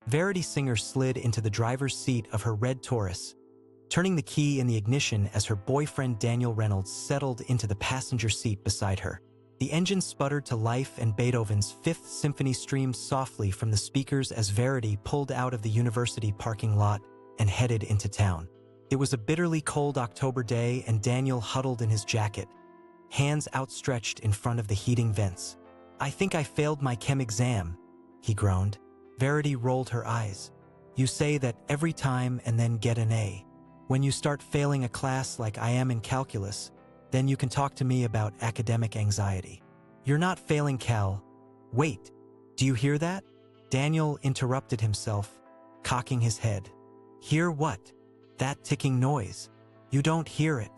Verity Singer slid into the driver's seat of her red Taurus, turning the key in the ignition as her boyfriend Daniel Reynolds settled into the passenger seat beside her. The engine sputtered to life and Beethoven's Fifth Symphony streamed softly from the speakers as Verity pulled out of the university parking lot and headed into town. It was a bitterly cold October day and Daniel huddled in his jacket, hands outstretched in front of the heating vents. "I think I failed my chem exam," he groaned. Verity rolled her eyes. "You say that every time and then get an A. When you start failing a class like I am in calculus, then you can talk to me about academic anxiety. You're not failing, Cal. Wait, do you hear that?" Daniel interrupted himself, cocking his head. "Hear what?" "That ticking noise. You don't hear it."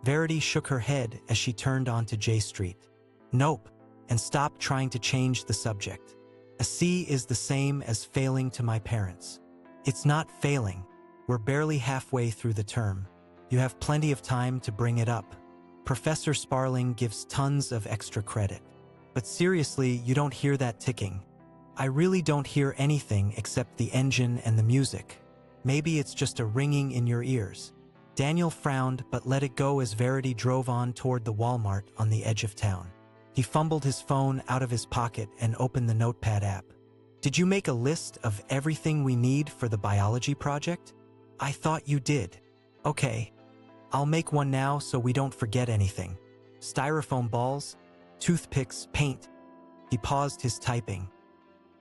Verity shook her head as she turned onto J Street. "Nope, and stop trying to change the subject. A C is the same as failing to my parents." "It's not failing. We're barely halfway through the term. You have plenty of time to bring it up. Professor Sparling gives tons of extra credit. But seriously, you don't hear that ticking." "I really don't hear anything except the engine and the music. Maybe it's just a ringing in your ears." Daniel frowned but let it go as Verity drove on toward the Walmart on the edge of town. He fumbled his phone out of his pocket and opened the Notepad app. "Did you make a list of everything we need for the biology project?" "I thought you did." "Okay. I'll make one now so we don't forget anything. Styrofoam balls, toothpicks, paint." He paused his typing.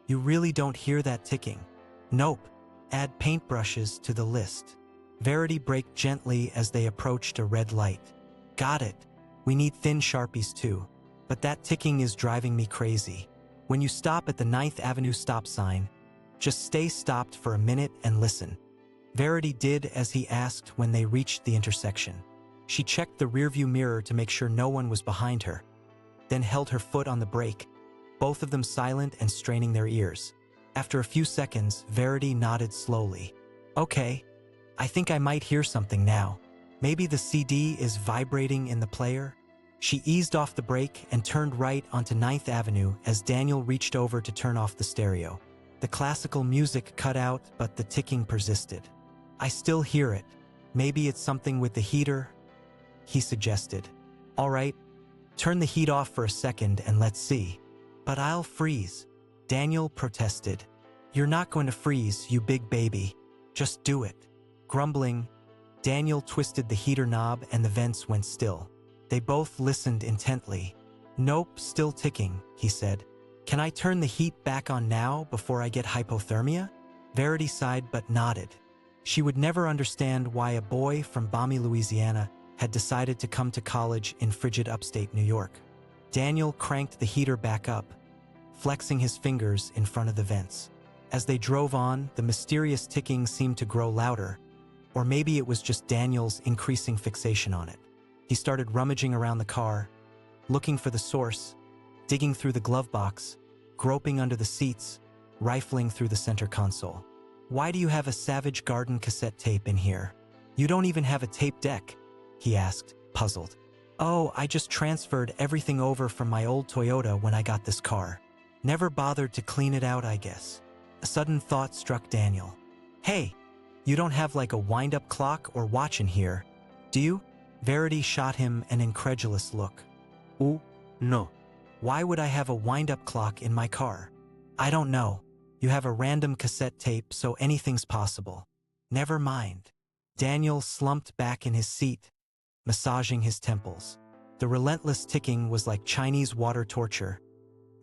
"You really don't hear that ticking?" "Nope. Add paintbrushes to the list." Verity braked gently as they approached a red light. "Got it. We need thin Sharpies too. But that ticking is driving me crazy. When you stop at the 9th Avenue stop sign, just stay stopped for a minute and listen." Verity did as he asked when they reached the intersection. She checked the rearview mirror to make sure no one was behind her, then held her foot on the brake, both of them silent and straining their ears. After a few seconds, Verity nodded slowly. "Okay, I think I might hear something now. Maybe the CD is vibrating in the player." She eased off the brake and turned right onto 9th Avenue as Daniel reached over to turn off the stereo. The classical music cut out, but the ticking persisted. "I still hear it. Maybe it's something with the heater," he suggested. "All right, turn the heat off for a second and let's see." "But I'll freeze," Daniel protested. "You're not going to freeze, you big baby. Just do it." Grumbling, Daniel twisted the heater knob and the vents went still. They both listened intently. "Nope, still ticking," he said. "Can I turn the heat back on now before I get hypothermia?" Verity sighed but nodded. She would never understand why a boy from balmy Louisiana had decided to come to college in frigid upstate New York. Daniel cranked the heater back up, flexing his fingers in front of the vents. As they drove on, the mysterious ticking seemed to grow louder, or maybe it was just Daniel's increasing fixation on it. He started rummaging around the car, looking for the source, digging through the glove box, groping under the seats, rifling through the center console. "Why do you have a Savage Garden cassette tape in here? You don't even have a tape deck," he asked, puzzled. "Oh, I just transferred everything over from my old Toyota when I got this car. Never bothered to clean it out, I guess." A sudden thought struck Daniel. "Hey, you don't have like a wind-up clock or watch in here, do you?" Verity shot him an incredulous look. "Oh, no. Why would I have a wind-up clock in my car?" "I don't know. You have a random cassette tape, so anything's possible." "Never mind." Daniel slumped back in his seat, massaging his temples. The relentless ticking was like Chinese water torture,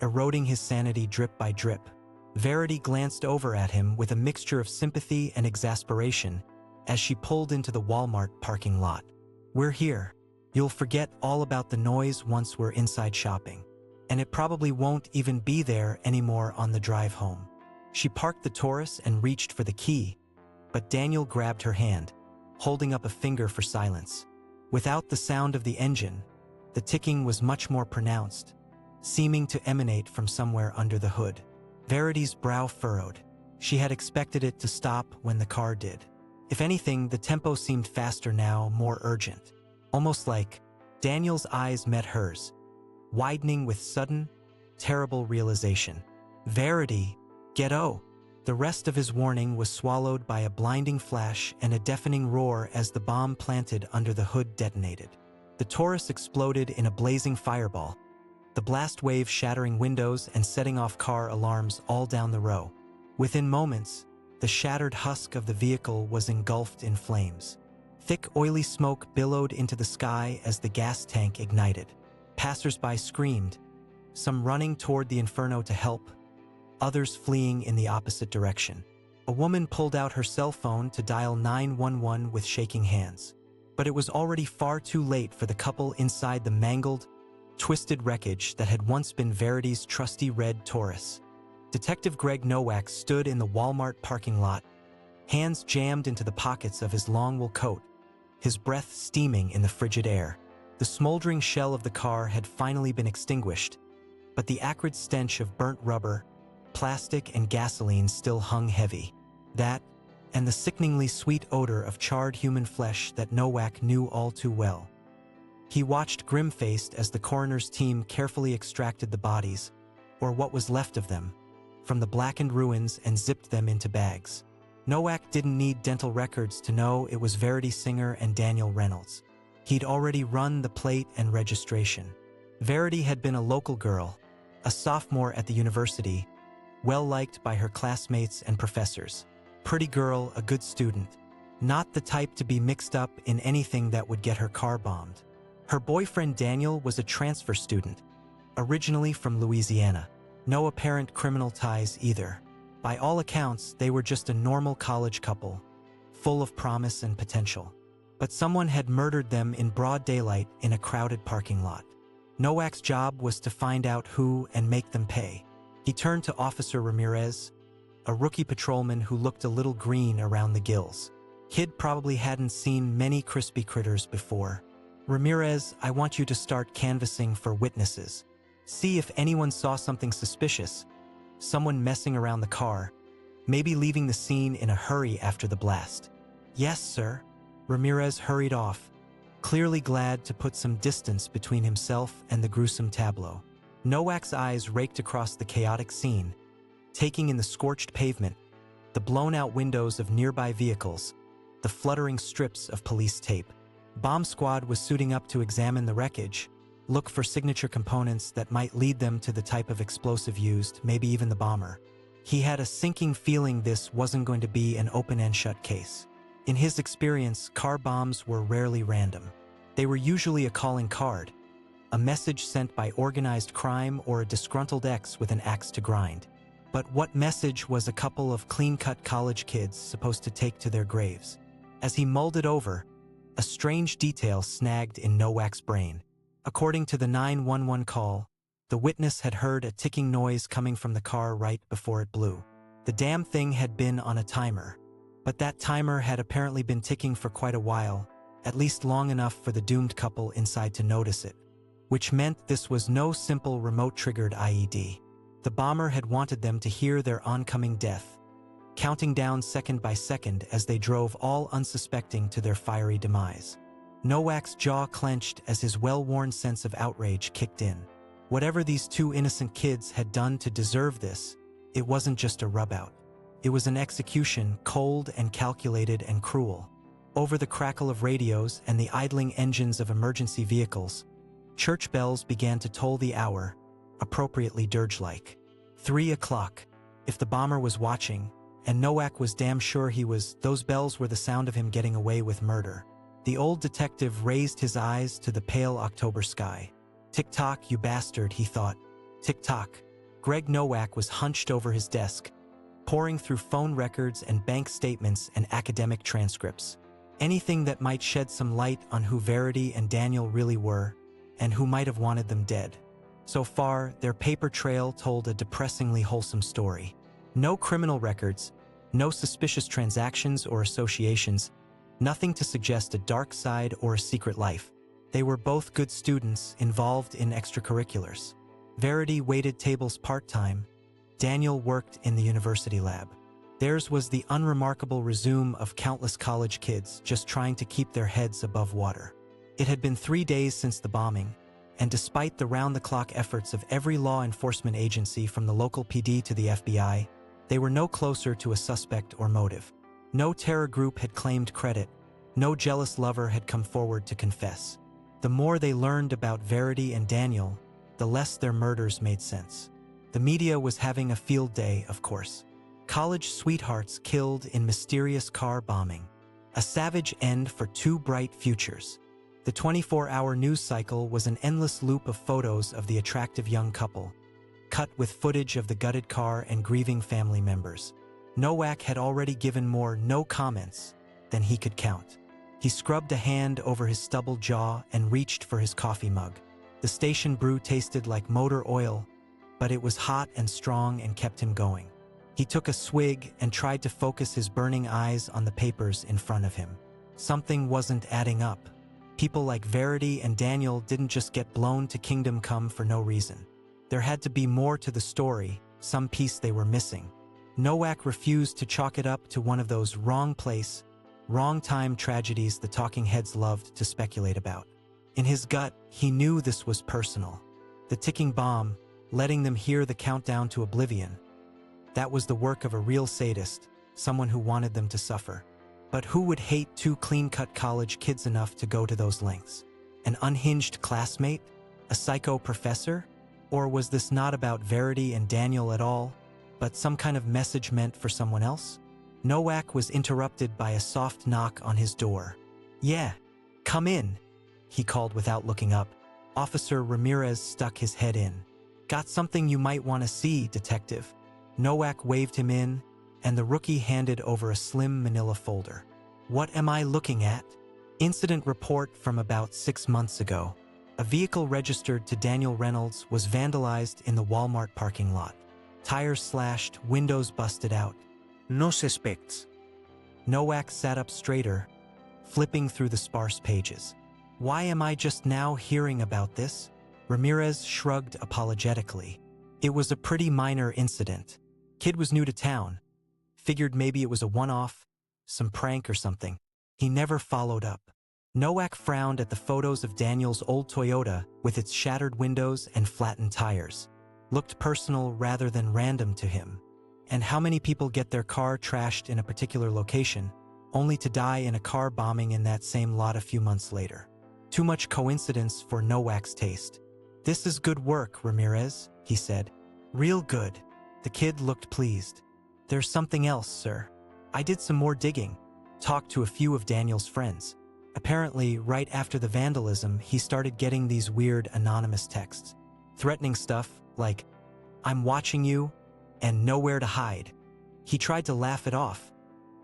eroding his sanity drip by drip. Verity glanced over at him with a mixture of sympathy and exasperation as she pulled into the Walmart parking lot. "We're here. You'll forget all about the noise once we're inside shopping. And it probably won't even be there anymore on the drive home." She parked the Taurus and reached for the key, but Daniel grabbed her hand, holding up a finger for silence. Without the sound of the engine, the ticking was much more pronounced, seeming to emanate from somewhere under the hood. Verity's brow furrowed. She had expected it to stop when the car did. If anything, the tempo seemed faster now, more urgent. Almost like Daniel's eyes met hers, widening with sudden, terrible realization. "Verity, get-o!" The rest of his warning was swallowed by a blinding flash and a deafening roar as the bomb planted under the hood detonated. The Taurus exploded in a blazing fireball, the blast wave shattering windows and setting off car alarms all down the row. Within moments, the shattered husk of the vehicle was engulfed in flames. Thick, oily smoke billowed into the sky as the gas tank ignited. Passers-by screamed, some running toward the inferno to help, others fleeing in the opposite direction. A woman pulled out her cell phone to dial 911 with shaking hands. But it was already far too late for the couple inside the mangled, twisted wreckage that had once been Verity's trusty red Taurus. Detective Greg Nowak stood in the Walmart parking lot, hands jammed into the pockets of his long wool coat, his breath steaming in the frigid air. The smoldering shell of the car had finally been extinguished, but the acrid stench of burnt rubber, plastic, and gasoline still hung heavy. That, and the sickeningly sweet odor of charred human flesh that Nowak knew all too well. He watched grim-faced as the coroner's team carefully extracted the bodies, or what was left of them, from the blackened ruins and zipped them into bags. Nowak didn't need dental records to know it was Verity Singer and Daniel Reynolds. He'd already run the plate and registration. Verity had been a local girl, a sophomore at the university, well-liked by her classmates and professors. Pretty girl, a good student, not the type to be mixed up in anything that would get her car bombed. Her boyfriend Daniel was a transfer student, originally from Louisiana. No apparent criminal ties either. By all accounts, they were just a normal college couple, full of promise and potential. But someone had murdered them in broad daylight in a crowded parking lot. Nowak's job was to find out who and make them pay. He turned to Officer Ramirez, a rookie patrolman who looked a little green around the gills. Kid probably hadn't seen many crispy critters before. Ramirez, I want you to start canvassing for witnesses. See if anyone saw something suspicious, someone messing around the car, maybe leaving the scene in a hurry after the blast. Yes, sir. Ramirez hurried off, clearly glad to put some distance between himself and the gruesome tableau. Nowak's eyes raked across the chaotic scene, taking in the scorched pavement, the blown-out windows of nearby vehicles, the fluttering strips of police tape. Bomb Squad was suiting up to examine the wreckage, look for signature components that might lead them to the type of explosive used, maybe even the bomber. He had a sinking feeling this wasn't going to be an open-and-shut case. In his experience, car bombs were rarely random. They were usually a calling card, a message sent by organized crime or a disgruntled ex with an axe to grind. But what message was a couple of clean-cut college kids supposed to take to their graves? As he mulled it over, a strange detail snagged in Nowak's brain. According to the 911 call, the witness had heard a ticking noise coming from the car right before it blew. The damn thing had been on a timer, but that timer had apparently been ticking for quite a while, at least long enough for the doomed couple inside to notice it, which meant this was no simple remote-triggered IED. The bomber had wanted them to hear their oncoming death, counting down second by second as they drove all unsuspecting to their fiery demise. Nowak's jaw clenched as his well-worn sense of outrage kicked in. Whatever these two innocent kids had done to deserve this, it wasn't just a rub-out. It was an execution, cold and calculated and cruel. Over the crackle of radios and the idling engines of emergency vehicles, church bells began to toll the hour, appropriately dirge-like. 3 o'clock. If the bomber was watching, and Nowak was damn sure he was, those bells were the sound of him getting away with murder. The old detective raised his eyes to the pale October sky. Tick-tock, you bastard, he thought. Tick-tock. Greg Nowak was hunched over his desk, pouring through phone records and bank statements and academic transcripts. Anything that might shed some light on who Verity and Daniel really were, and who might have wanted them dead. So far, their paper trail told a depressingly wholesome story. No criminal records, no suspicious transactions or associations, nothing to suggest a dark side or a secret life. They were both good students involved in extracurriculars. Verity waited tables part-time. Daniel worked in the university lab. Theirs was the unremarkable resume of countless college kids just trying to keep their heads above water. It had been 3 days since the bombing, and despite the round-the-clock efforts of every law enforcement agency from the local PD to the FBI, They were no closer to a suspect or motive. No terror group had claimed credit. No jealous lover had come forward to confess. The more they learned about Verity and Daniel, the less their murders made sense. The media was having a field day, of course. College sweethearts killed in mysterious car bombing. A savage end for two bright futures. The 24-hour news cycle was an endless loop of photos of the attractive young couple, cut with footage of the gutted car and grieving family members. Nowak had already given more no comments than he could count. He scrubbed a hand over his stubbled jaw and reached for his coffee mug. The station brew tasted like motor oil, but it was hot and strong and kept him going. He took a swig and tried to focus his burning eyes on the papers in front of him. Something wasn't adding up. People like Verity and Daniel didn't just get blown to kingdom come for no reason. There had to be more to the story, some piece they were missing. Nowak refused to chalk it up to one of those wrong place, wrong time tragedies the talking heads loved to speculate about. In his gut, he knew this was personal. The ticking bomb, letting them hear the countdown to oblivion. That was the work of a real sadist, someone who wanted them to suffer. But who would hate two clean-cut college kids enough to go to those lengths? An unhinged classmate? A psycho professor? Or was this not about Verity and Daniel at all, but some kind of message meant for someone else? Nowak was interrupted by a soft knock on his door. "Yeah, come in," he called without looking up. Officer Ramirez stuck his head in. "Got something you might want to see, detective." Nowak waved him in, and the rookie handed over a slim manila folder. "What am I looking at?" "Incident report from about 6 months ago. A vehicle registered to Daniel Reynolds was vandalized in the Walmart parking lot. Tires slashed, windows busted out. No suspects." Nowak sat up straighter, flipping through the sparse pages. "Why am I just now hearing about this?" Ramirez shrugged apologetically. "It was a pretty minor incident. Kid was new to town. Figured maybe it was a one-off, some prank or something." He never followed up. Nowak frowned at the photos of Daniel's old Toyota with its shattered windows and flattened tires. Looked personal rather than random to him. And how many people get their car trashed in a particular location, only to die in a car bombing in that same lot a few months later? Too much coincidence for Nowak's taste. "This is good work, Ramirez," he said. "Real good." The kid looked pleased. "There's something else, sir. I did some more digging. Talked to a few of Daniel's friends. Apparently, right after the vandalism, he started getting these weird anonymous texts. Threatening stuff like, 'I'm watching you,' and 'nowhere to hide.' He tried to laugh it off,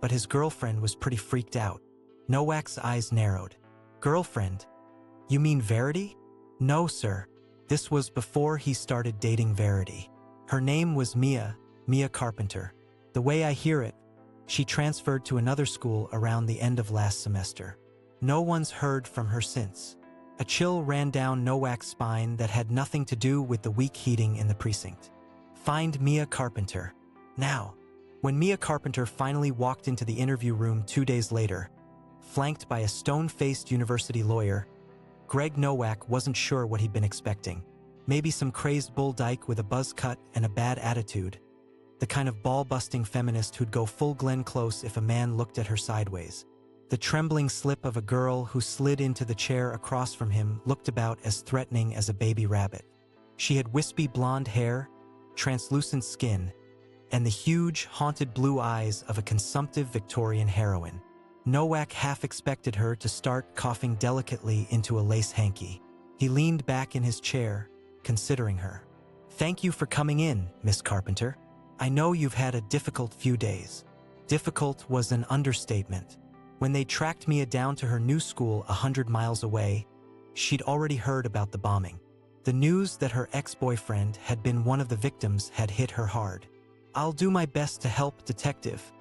but his girlfriend was pretty freaked out." Nowak's eyes narrowed. "Girlfriend? You mean Verity?" "No, sir. This was before he started dating Verity. Her name was Mia Carpenter. The way I hear it, she transferred to another school around the end of last semester. No one's heard from her since." A chill ran down Nowak's spine that had nothing to do with the weak heating in the precinct. Find Mia Carpenter. Now. When Mia Carpenter finally walked into the interview room 2 days later, flanked by a stone-faced university lawyer, Greg Nowak wasn't sure what he'd been expecting. Maybe some crazed bull dyke with a buzz cut and a bad attitude. The kind of ball-busting feminist who'd go full Glenn Close if a man looked at her sideways. The trembling slip of a girl who slid into the chair across from him looked about as threatening as a baby rabbit. She had wispy blonde hair, translucent skin, and the huge, haunted blue eyes of a consumptive Victorian heroine. Nowak half expected her to start coughing delicately into a lace hanky. He leaned back in his chair, considering her. "Thank you for coming in, Miss Carpenter. I know you've had a difficult few days." Difficult was an understatement. When they tracked Mia down to her new school 100 miles away, she'd already heard about the bombing. The news that her ex-boyfriend had been one of the victims had hit her hard. "I'll do my best to help, detective,"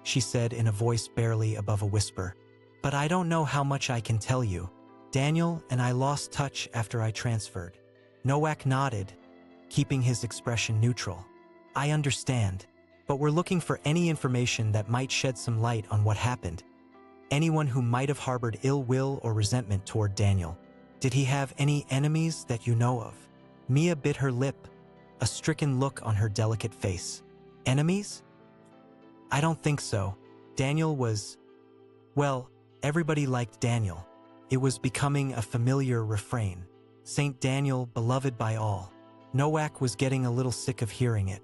she said in a voice barely above a whisper. "But I don't know how much I can tell you. Daniel and I lost touch after I transferred." Nowak nodded, keeping his expression neutral. "I understand, but we're looking for any information that might shed some light on what happened. Anyone who might have harbored ill will or resentment toward Daniel. Did he have any enemies that you know of?" Mia bit her lip, a stricken look on her delicate face. "Enemies? I don't think so. Daniel was... Well, everybody liked Daniel. It was becoming a familiar refrain. Saint Daniel, beloved by all. Nowak was getting a little sick of hearing it.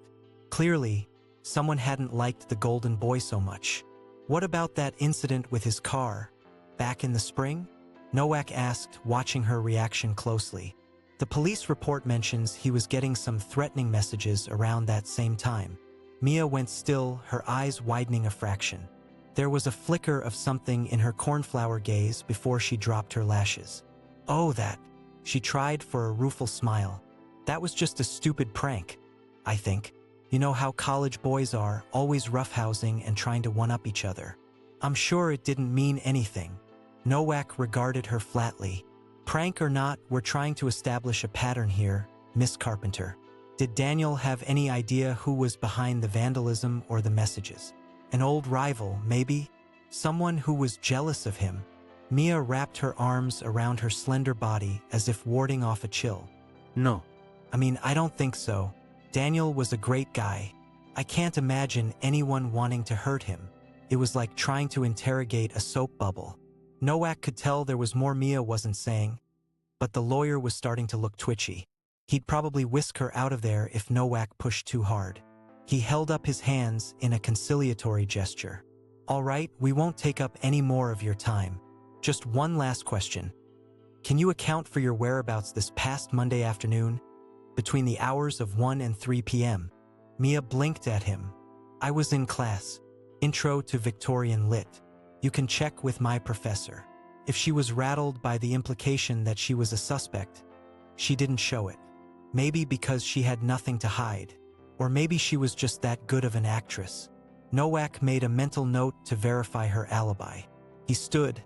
Clearly, someone hadn't liked the golden boy so much. What about that incident with his car? Back in the spring? Nowak asked, watching her reaction closely. The police report mentions he was getting some threatening messages around that same time. Mia went still, her eyes widening a fraction. There was a flicker of something in her cornflower gaze before she dropped her lashes. Oh, that. She tried for a rueful smile. That was just a stupid prank, I think. You know how college boys are, always roughhousing and trying to one-up each other. I'm sure it didn't mean anything. Nowak regarded her flatly. Prank or not, we're trying to establish a pattern here, Miss Carpenter. Did Daniel have any idea who was behind the vandalism or the messages? An old rival, maybe? Someone who was jealous of him? Mia wrapped her arms around her slender body as if warding off a chill. No. I don't think so. Daniel was a great guy. I can't imagine anyone wanting to hurt him. It was like trying to interrogate a soap bubble. Nowak could tell there was more Mia wasn't saying, but the lawyer was starting to look twitchy. He'd probably whisk her out of there if Nowak pushed too hard. He held up his hands in a conciliatory gesture. All right, we won't take up any more of your time. Just one last question. Can you account for your whereabouts this past Monday afternoon, between the hours of 1 and 3 p.m.? Mia blinked at him. I was in class. Intro to Victorian Lit. You can check with my professor. If she was rattled by the implication that she was a suspect, she didn't show it. Maybe because she had nothing to hide. Or maybe she was just that good of an actress. Nowak made a mental note to verify her alibi. He stood,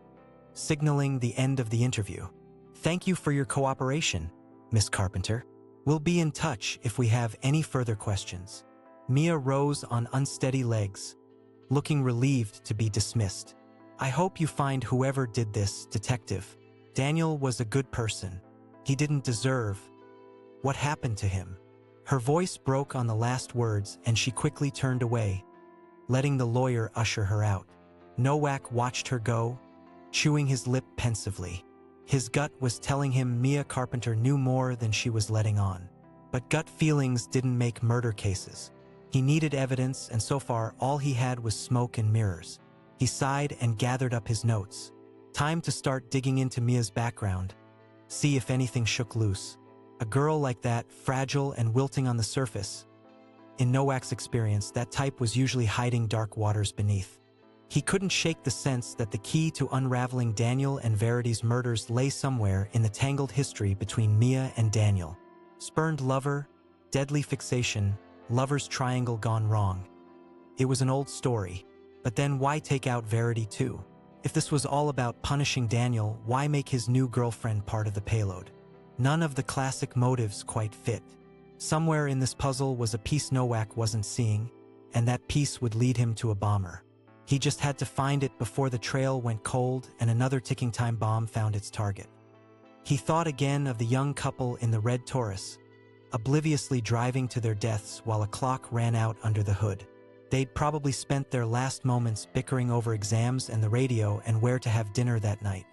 signaling the end of the interview. Thank you for your cooperation, Miss Carpenter. We'll be in touch if we have any further questions. Mia rose on unsteady legs, looking relieved to be dismissed. I hope you find whoever did this, Detective. Daniel was a good person. He didn't deserve. What happened to him? Her voice broke on the last words and she quickly turned away, letting the lawyer usher her out. Nowak watched her go, chewing his lip pensively. His gut was telling him Mia Carpenter knew more than she was letting on. But gut feelings didn't make murder cases. He needed evidence, and so far all he had was smoke and mirrors. He sighed and gathered up his notes. Time to start digging into Mia's background, see if anything shook loose. A girl like that, fragile and wilting on the surface. In Nowak's experience, that type was usually hiding dark waters beneath. He couldn't shake the sense that the key to unraveling Daniel and Verity's murders lay somewhere in the tangled history between Mia and Daniel. Spurned lover, deadly fixation, lover's triangle gone wrong. It was an old story, but then why take out Verity too? If this was all about punishing Daniel, why make his new girlfriend part of the payload? None of the classic motives quite fit. Somewhere in this puzzle was a piece Nowak wasn't seeing, and that piece would lead him to a bomber. He just had to find it before the trail went cold and another ticking time bomb found its target. He thought again of the young couple in the red Taurus, obliviously driving to their deaths while a clock ran out under the hood. They'd probably spent their last moments bickering over exams and the radio and where to have dinner that night.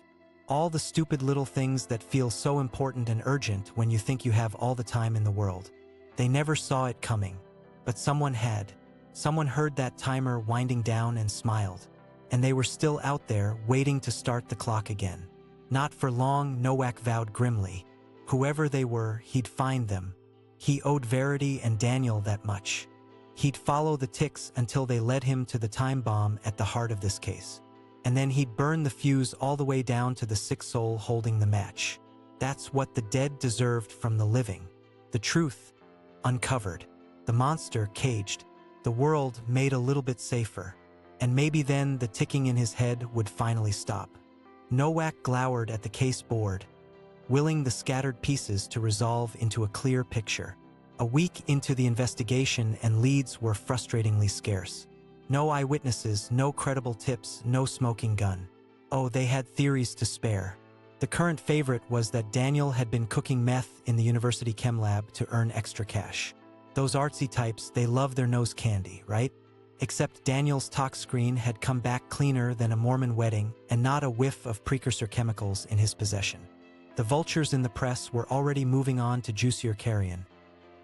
All the stupid little things that feel so important and urgent when you think you have all the time in the world. They never saw it coming, but someone had. Someone heard that timer winding down and smiled, and they were still out there waiting to start the clock again. Not for long, Nowak vowed grimly. Whoever they were, he'd find them. He owed Verity and Daniel that much. He'd follow the ticks until they led him to the time bomb at the heart of this case. And then he'd burn the fuse all the way down to the sick soul holding the match. That's what the dead deserved from the living. The truth, uncovered. The monster caged. The world made a little bit safer. And maybe then the ticking in his head would finally stop. Nowak glowered at the case board, willing the scattered pieces to resolve into a clear picture. A week into the investigation and leads were frustratingly scarce. No eyewitnesses, no credible tips, no smoking gun. Oh, they had theories to spare. The current favorite was that Daniel had been cooking meth in the university chem lab to earn extra cash. Those artsy types, they love their nose candy, right? Except Daniel's talk screen had come back cleaner than a Mormon wedding and not a whiff of precursor chemicals in his possession. The vultures in the press were already moving on to juicier carrion.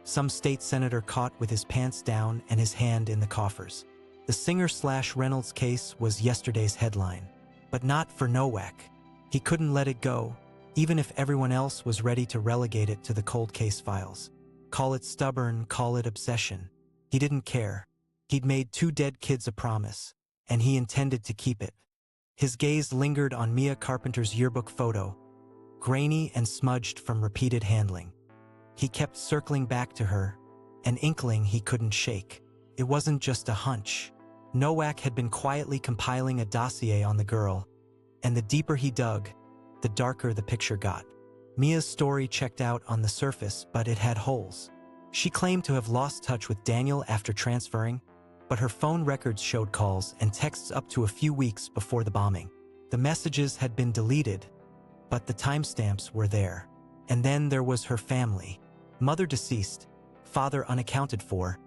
Some state senator caught with his pants down and his hand in the coffers. The Singer/Reynolds case was yesterday's headline, but not for Nowak. He couldn't let it go, even if everyone else was ready to relegate it to the cold case files. Call it stubborn, call it obsession. He didn't care. He'd made 2 dead kids a promise, and he intended to keep it. His gaze lingered on Mia Carpenter's yearbook photo, grainy and smudged from repeated handling. He kept circling back to her, an inkling he couldn't shake. It wasn't just a hunch. Nowak had been quietly compiling a dossier on the girl, and the deeper he dug, the darker the picture got. Mia's story checked out on the surface, but it had holes. She claimed to have lost touch with Daniel after transferring, but her phone records showed calls and texts up to a few weeks before the bombing. The messages had been deleted, but the timestamps were there. And then there was her family. Mother deceased, father unaccounted for,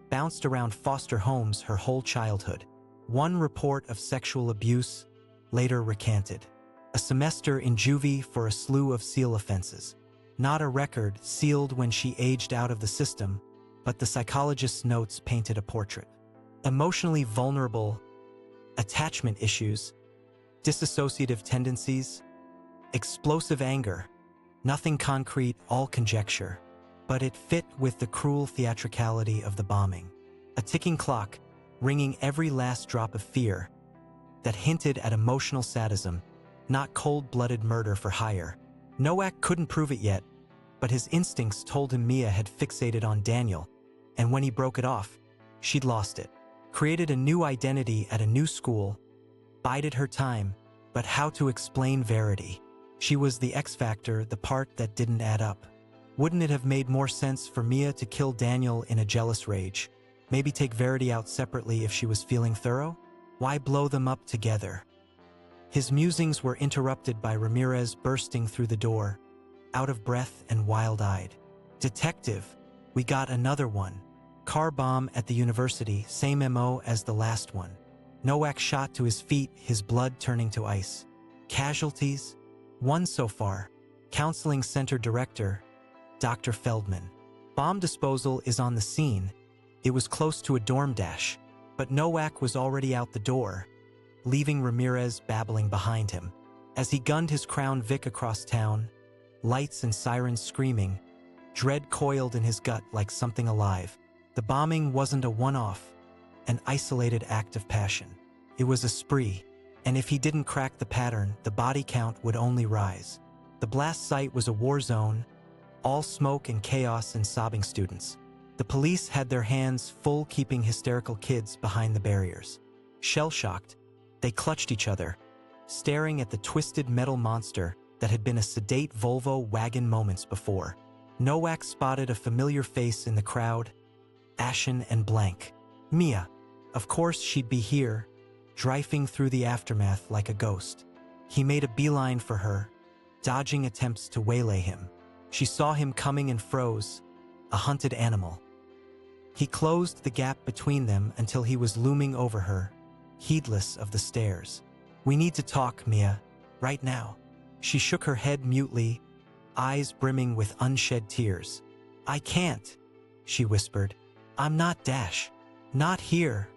bounced around foster homes her whole childhood. One report of sexual abuse, later recanted. A semester in juvie for a slew of SEAL offenses. Not a record sealed when she aged out of the system, but the psychologist's notes painted a portrait. Emotionally vulnerable, attachment issues, dissociative tendencies, explosive anger. Nothing concrete, all conjecture. But it fit with the cruel theatricality of the bombing. A ticking clock, ringing every last drop of fear, that hinted at emotional sadism, not cold-blooded murder for hire. Nowak couldn't prove it yet, but his instincts told him Mia had fixated on Daniel, and when he broke it off, she'd lost it. Created a new identity at a new school, bided her time, but how to explain Verity? She was the X factor, the part that didn't add up. Wouldn't it have made more sense for Mia to kill Daniel in a jealous rage? Maybe take Verity out separately if she was feeling thorough? Why blow them up together? His musings were interrupted by Ramirez bursting through the door, out of breath and wild-eyed. "Detective, we got another one. Car bomb at the university, same MO as the last one." Nowak shot to his feet, his blood turning to ice. "Casualties? One so far. Counseling Center Director, Dr. Feldman. Bomb disposal is on the scene. It was close to a dorm dash, but Nowak was already out the door, leaving Ramirez babbling behind him. As he gunned his Crown Vic across town, lights and sirens screaming, dread coiled in his gut like something alive. The bombing wasn't a one-off, an isolated act of passion. It was a spree, and if he didn't crack the pattern, the body count would only rise. The blast site was a war zone, all smoke and chaos and sobbing students. The police had their hands full keeping hysterical kids behind the barriers. Shell-shocked, they clutched each other, staring at the twisted metal monster that had been a sedate Volvo wagon moments before. Nowak spotted a familiar face in the crowd, ashen and blank. Mia. Of course she'd be here, drifting through the aftermath like a ghost. He made a beeline for her, dodging attempts to waylay him. She saw him coming and froze, a hunted animal. He closed the gap between them until he was looming over her, heedless of the stares. "We need to talk, Mia, right now." She shook her head mutely, eyes brimming with unshed tears. "I can't," she whispered. "I'm not Dash. Not here."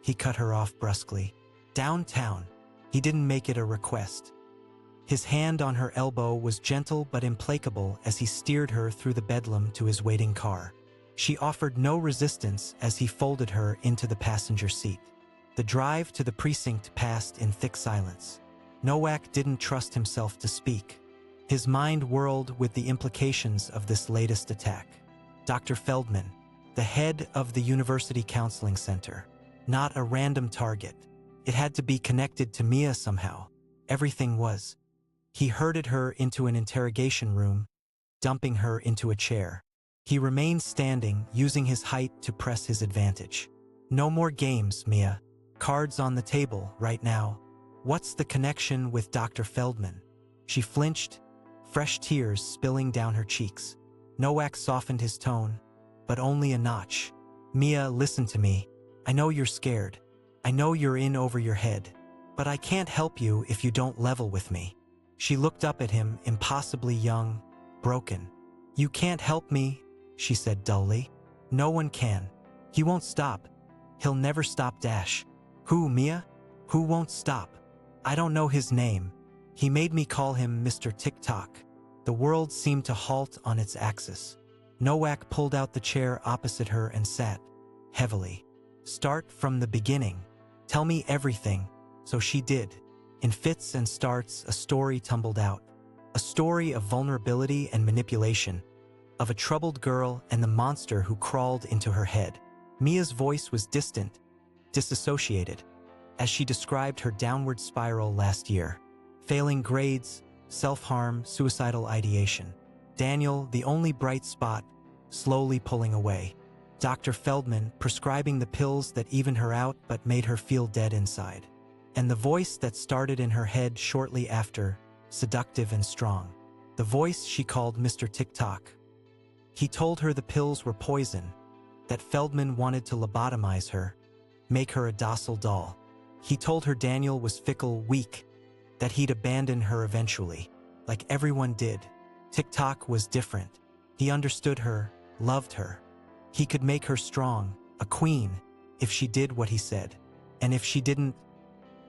He cut her off brusquely. "Downtown." He didn't make it a request. His hand on her elbow was gentle but implacable as he steered her through the bedlam to his waiting car. She offered no resistance as he folded her into the passenger seat. The drive to the precinct passed in thick silence. Nowak didn't trust himself to speak. His mind whirled with the implications of this latest attack. Dr. Feldman, the head of the University Counseling Center. Not a random target. It had to be connected to Mia somehow. Everything was. He herded her into an interrogation room, dumping her into a chair. He remained standing, using his height to press his advantage. "No more games, Mia. Cards on the table, right now. What's the connection with Dr. Feldman?" She flinched, fresh tears spilling down her cheeks. Nowak softened his tone, but only a notch. "Mia, listen to me. I know you're scared. I know you're in over your head. But I can't help you if you don't level with me." She looked up at him, impossibly young, broken. "You can't help me," she said dully. "No one can. He won't stop. He'll never stop dash." "Who, Mia? Who won't stop?" "I don't know his name. He made me call him Mr. Tick-Tock." The world seemed to halt on its axis. Nowak pulled out the chair opposite her and sat, heavily. "Start from the beginning. Tell me everything." So she did. In fits and starts, a story tumbled out. A story of vulnerability and manipulation, of a troubled girl and the monster who crawled into her head. Mia's voice was distant, disassociated, as she described her downward spiral last year. Failing grades, self-harm, suicidal ideation. Daniel, the only bright spot, slowly pulling away. Dr. Feldman prescribing the pills that evened her out but made her feel dead inside. And the voice that started in her head shortly after, seductive and strong. The voice she called Mr. Tick-Tock. He told her the pills were poison, that Feldman wanted to lobotomize her, make her a docile doll. He told her Daniel was fickle, weak, that he'd abandon her eventually, like everyone did. Tick-Tock was different. He understood her, loved her. He could make her strong, a queen, if she did what he said. And if she didn't,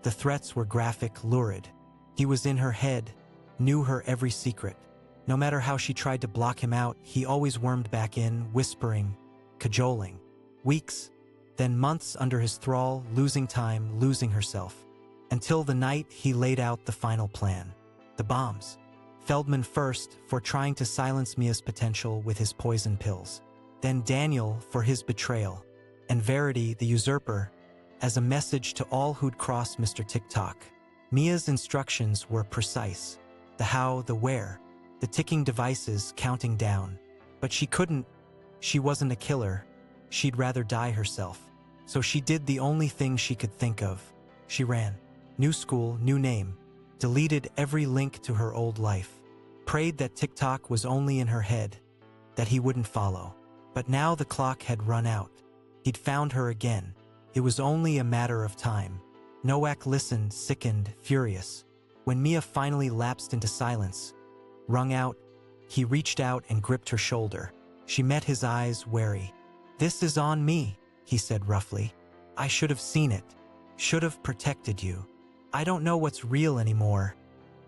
the threats were graphic, lurid. He was in her head, knew her every secret. No matter how she tried to block him out, he always wormed back in, whispering, cajoling. Weeks, then months under his thrall, losing time, losing herself. Until the night he laid out the final plan. The bombs. Feldman first, for trying to silence Mia's potential with his poison pills. Then Daniel for his betrayal. And Verity, the usurper, as a message to all who'd crossed Mr. Tick-Tock. Mia's instructions were precise. The how, the where, the ticking devices counting down. But she couldn't. She wasn't a killer. She'd rather die herself. So she did the only thing she could think of. She ran. New school, new name. Deleted every link to her old life. Prayed that Tick-Tock was only in her head, that he wouldn't follow. But now the clock had run out. He'd found her again. It was only a matter of time. Nowak listened, sickened, furious. When Mia finally lapsed into silence, wrung out, he reached out and gripped her shoulder. She met his eyes, wary. "This is on me," he said roughly. "I should have seen it. Should have protected you. I don't know what's real anymore,"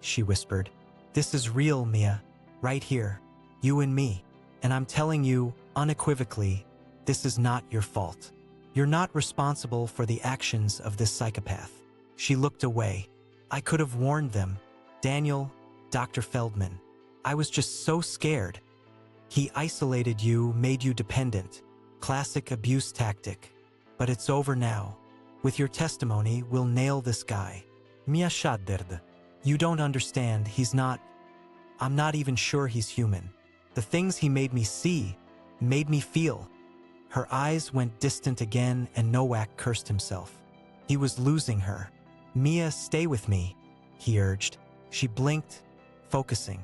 she whispered. "This is real, Mia. Right here. You and me. And I'm telling you, unequivocally, this is not your fault. You're not responsible for the actions of this psychopath." She looked away. "I could have warned them. Daniel, Dr. Feldman. I was just so scared. He isolated you, made you dependent. Classic abuse tactic. But it's over now. With your testimony, we'll nail this guy." Mia shuddered. "You don't understand. He's not. I'm not even sure he's human. The things he made me see, made me feel." Her eyes went distant again and Nowak cursed himself. He was losing her. "Mia, stay with me," he urged. She blinked, focusing.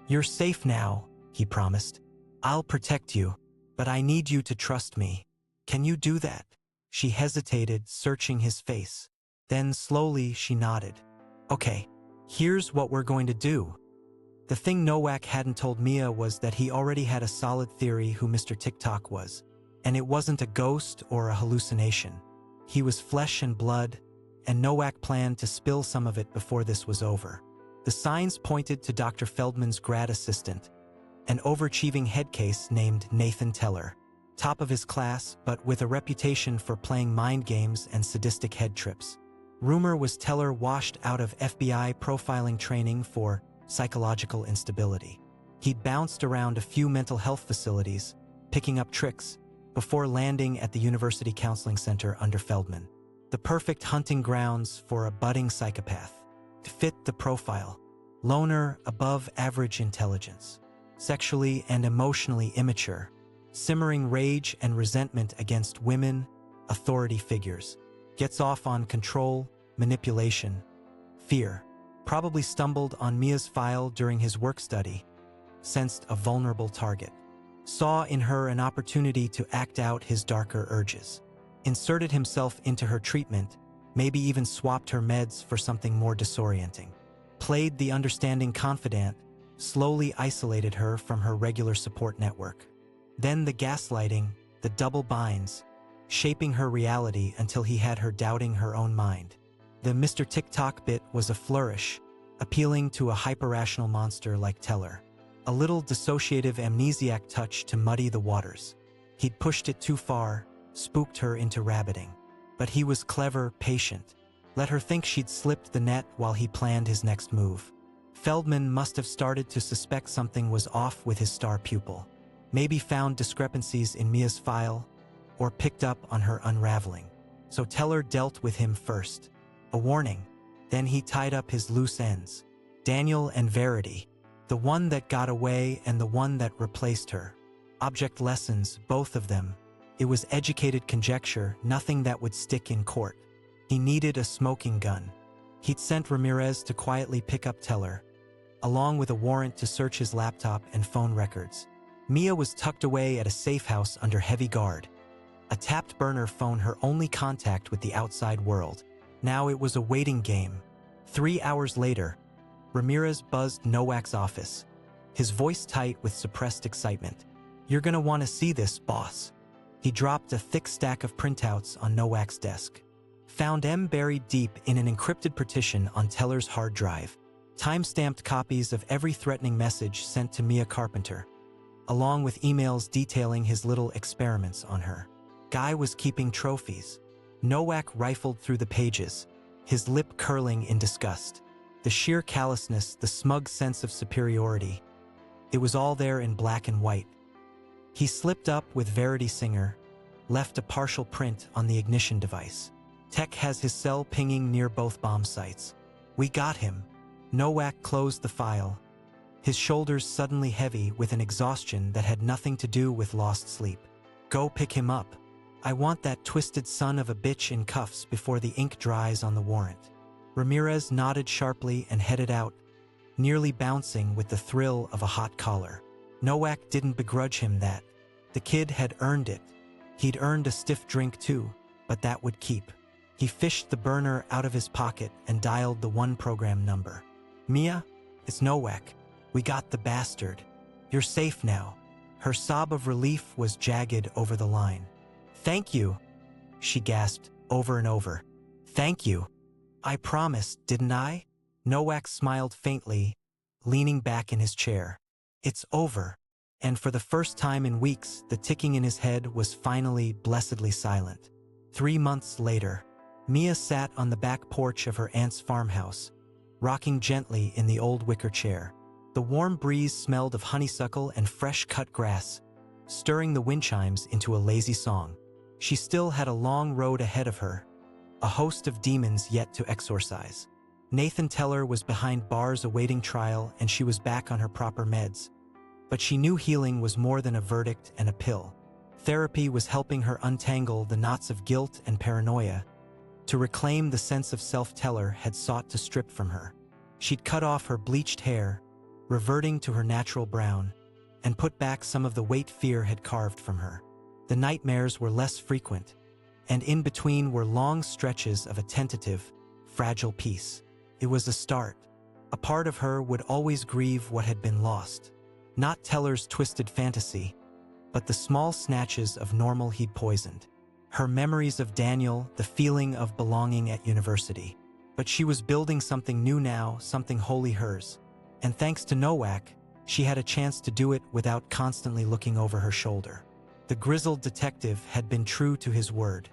"You're safe now," he promised. "I'll protect you, but I need you to trust me. Can you do that?" She hesitated, searching his face. Then slowly she nodded. "Okay, here's what we're going to do." The thing Nowak hadn't told Mia was that he already had a solid theory who Mr. Tick-Tock was. And it wasn't a ghost or a hallucination. He was flesh and blood, and Nowak planned to spill some of it before this was over. The signs pointed to Dr. Feldman's grad assistant, an overachieving head case named Nathan Teller, top of his class but with a reputation for playing mind games and sadistic head trips. Rumor was Teller washed out of FBI profiling training for psychological instability. He'd bounced around a few mental health facilities, picking up tricks, before landing at the University Counseling Center under Feldman. The perfect hunting grounds for a budding psychopath. To fit the profile. Loner, above average intelligence. Sexually and emotionally immature. Simmering rage and resentment against women, authority figures. Gets off on control, manipulation, fear. Probably stumbled on Mia's file during his work study. Sensed a vulnerable target. Saw in her an opportunity to act out his darker urges. inserted himself into her treatment, maybe even swapped her meds for something more disorienting. Played the understanding confidant, slowly isolated her from her regular support network. Then the gaslighting, the double binds, shaping her reality until he had her doubting her own mind. The Mr. TikTok bit was a flourish, appealing to a hyper-rational monster like Teller. A little dissociative amnesiac touch to muddy the waters. He'd pushed it too far, spooked her into rabbiting. But he was clever, patient. Let her think she'd slipped the net while he planned his next move. Feldman must have started to suspect something was off with his star pupil. Maybe found discrepancies in Mia's file, or picked up on her unraveling. So Teller dealt with him first. A warning. Then he tied up his loose ends. Daniel and Verity. The one that got away and the one that replaced her. Object lessons, both of them. It was educated conjecture, nothing that would stick in court. He needed a smoking gun. He'd sent Ramirez to quietly pick up Teller, along with a warrant to search his laptop and phone records. Mia was tucked away at a safe house under heavy guard. A tapped burner phone, her only contact with the outside world. Now it was a waiting game. 3 hours later, Ramirez buzzed Nowak's office, his voice tight with suppressed excitement. "You're gonna want to see this, boss." He dropped a thick stack of printouts on Nowak's desk. Found M buried deep in an encrypted partition on Teller's hard drive. Time-stamped copies of every threatening message sent to Mia Carpenter, along with emails detailing his little experiments on her. Guy was keeping trophies. Nowak rifled through the pages, his lip curling in disgust. The sheer callousness, the smug sense of superiority. It was all there in black and white. He slipped up with Verity Singer, left a partial print on the ignition device. Tech has his cell pinging near both bomb sites. "We got him." Nowak closed the file, his shoulders suddenly heavy with an exhaustion that had nothing to do with lost sleep. "Go pick him up. I want that twisted son of a bitch in cuffs before the ink dries on the warrant." Ramirez nodded sharply and headed out, nearly bouncing with the thrill of a hot collar. Nowak didn't begrudge him that. The kid had earned it. He'd earned a stiff drink too, but that would keep. He fished the burner out of his pocket and dialed the one program number. "Mia, it's Nowak. We got the bastard. You're safe now." Her sob of relief was jagged over the line. "Thank you," she gasped over and over. "Thank you. I promised, didn't I?" Nowak smiled faintly, leaning back in his chair. "It's over." And for the first time in weeks, the ticking in his head was finally blessedly silent. 3 months later, Mia sat on the back porch of her aunt's farmhouse, rocking gently in the old wicker chair. The warm breeze smelled of honeysuckle and fresh-cut grass, stirring the wind chimes into a lazy song. She still had a long road ahead of her, a host of demons yet to exorcise. Nathan Teller was behind bars awaiting trial, and she was back on her proper meds. But she knew healing was more than a verdict and a pill. Therapy was helping her untangle the knots of guilt and paranoia, to reclaim the sense of self Teller had sought to strip from her. She'd cut off her bleached hair, reverting to her natural brown, and put back some of the weight fear had carved from her. The nightmares were less frequent, and in between were long stretches of a tentative, fragile peace. It was a start. A part of her would always grieve what had been lost. Not Teller's twisted fantasy, but the small snatches of normal he'd poisoned. Her memories of Daniel, the feeling of belonging at university. But she was building something new now, something wholly hers. And thanks to Nowak, she had a chance to do it without constantly looking over her shoulder. The grizzled detective had been true to his word.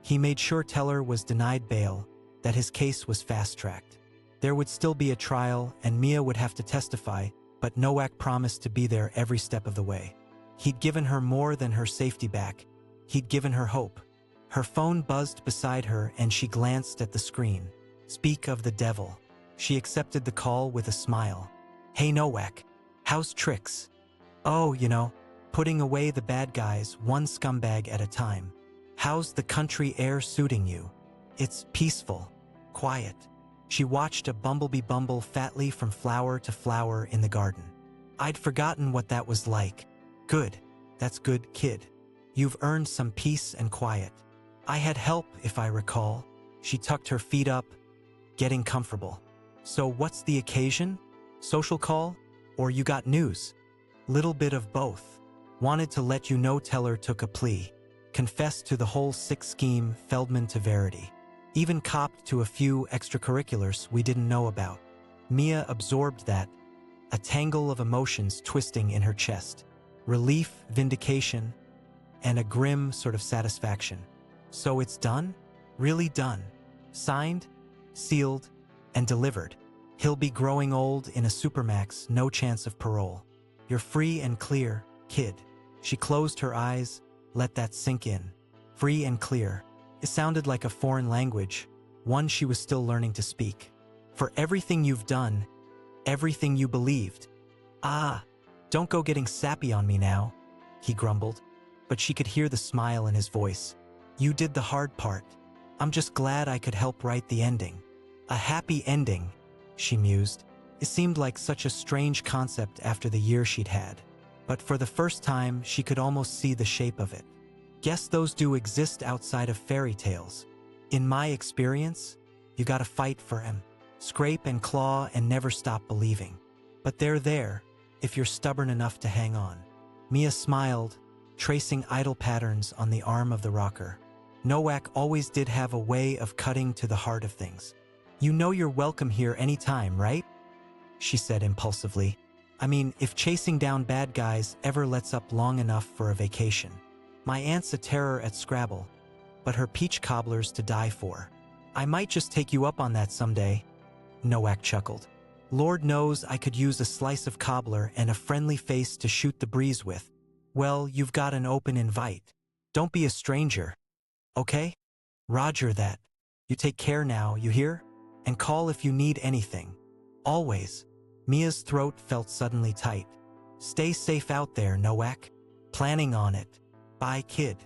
He made sure Teller was denied bail, that his case was fast-tracked. There would still be a trial, and Mia would have to testify, but Nowak promised to be there every step of the way. He'd given her more than her safety back. He'd given her hope. Her phone buzzed beside her, and she glanced at the screen. Speak of the devil. She accepted the call with a smile. "Hey Nowak, how's tricks?" "Oh, putting away the bad guys, one scumbag at a time." "How's the country air suiting you?" "It's peaceful, quiet." She watched a bumblebee bumble fatly from flower to flower in the garden. "I'd forgotten what that was like." "Good. That's good, kid. You've earned some peace and quiet." I had help, if I recall. She tucked her feet up, getting comfortable. So what's the occasion? Social call? Or you got news? Little bit of both. Wanted to let you know Teller took a plea. Confessed to the whole sick scheme, Feldman to Verity. Even copped to a few extracurriculars we didn't know about. Mia absorbed that, a tangle of emotions twisting in her chest. Relief, vindication, and a grim sort of satisfaction. So it's done? Really done. Signed, sealed, and delivered. He'll be growing old in a supermax, no chance of parole. You're free and clear, kid. She closed her eyes, let that sink in. Free and clear. It sounded like a foreign language, one she was still learning to speak. For everything you've done, everything you believed. Ah, don't go getting sappy on me now, he grumbled, but she could hear the smile in his voice. You did the hard part. I'm just glad I could help write the ending. A happy ending, she mused. It seemed like such a strange concept after the year she'd had. But for the first time, she could almost see the shape of it. Guess those do exist outside of fairy tales. In my experience, you gotta fight for 'em. Scrape and claw and never stop believing. But they're there, if you're stubborn enough to hang on. Mia smiled, tracing idle patterns on the arm of the rocker. Nowak always did have a way of cutting to the heart of things. You know you're welcome here anytime, right? She said impulsively. I mean, if chasing down bad guys ever lets up long enough for a vacation. My aunt's a terror at Scrabble, but her peach cobbler's to die for. I might just take you up on that someday, Nowak chuckled. Lord knows I could use a slice of cobbler and a friendly face to shoot the breeze with. Well, you've got an open invite. Don't be a stranger. Okay? Roger that. You take care now, you hear? And call if you need anything. Always. Mia's throat felt suddenly tight. Stay safe out there, Nowak. Planning on it. Bye, kid.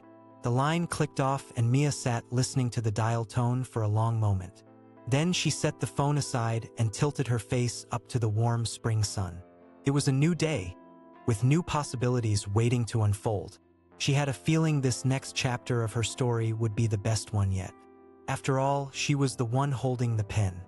The line clicked off and Mia sat listening to the dial tone for a long moment. Then she set the phone aside and tilted her face up to the warm spring sun. It was a new day, with new possibilities waiting to unfold. She had a feeling this next chapter of her story would be the best one yet. After all, she was the one holding the pen.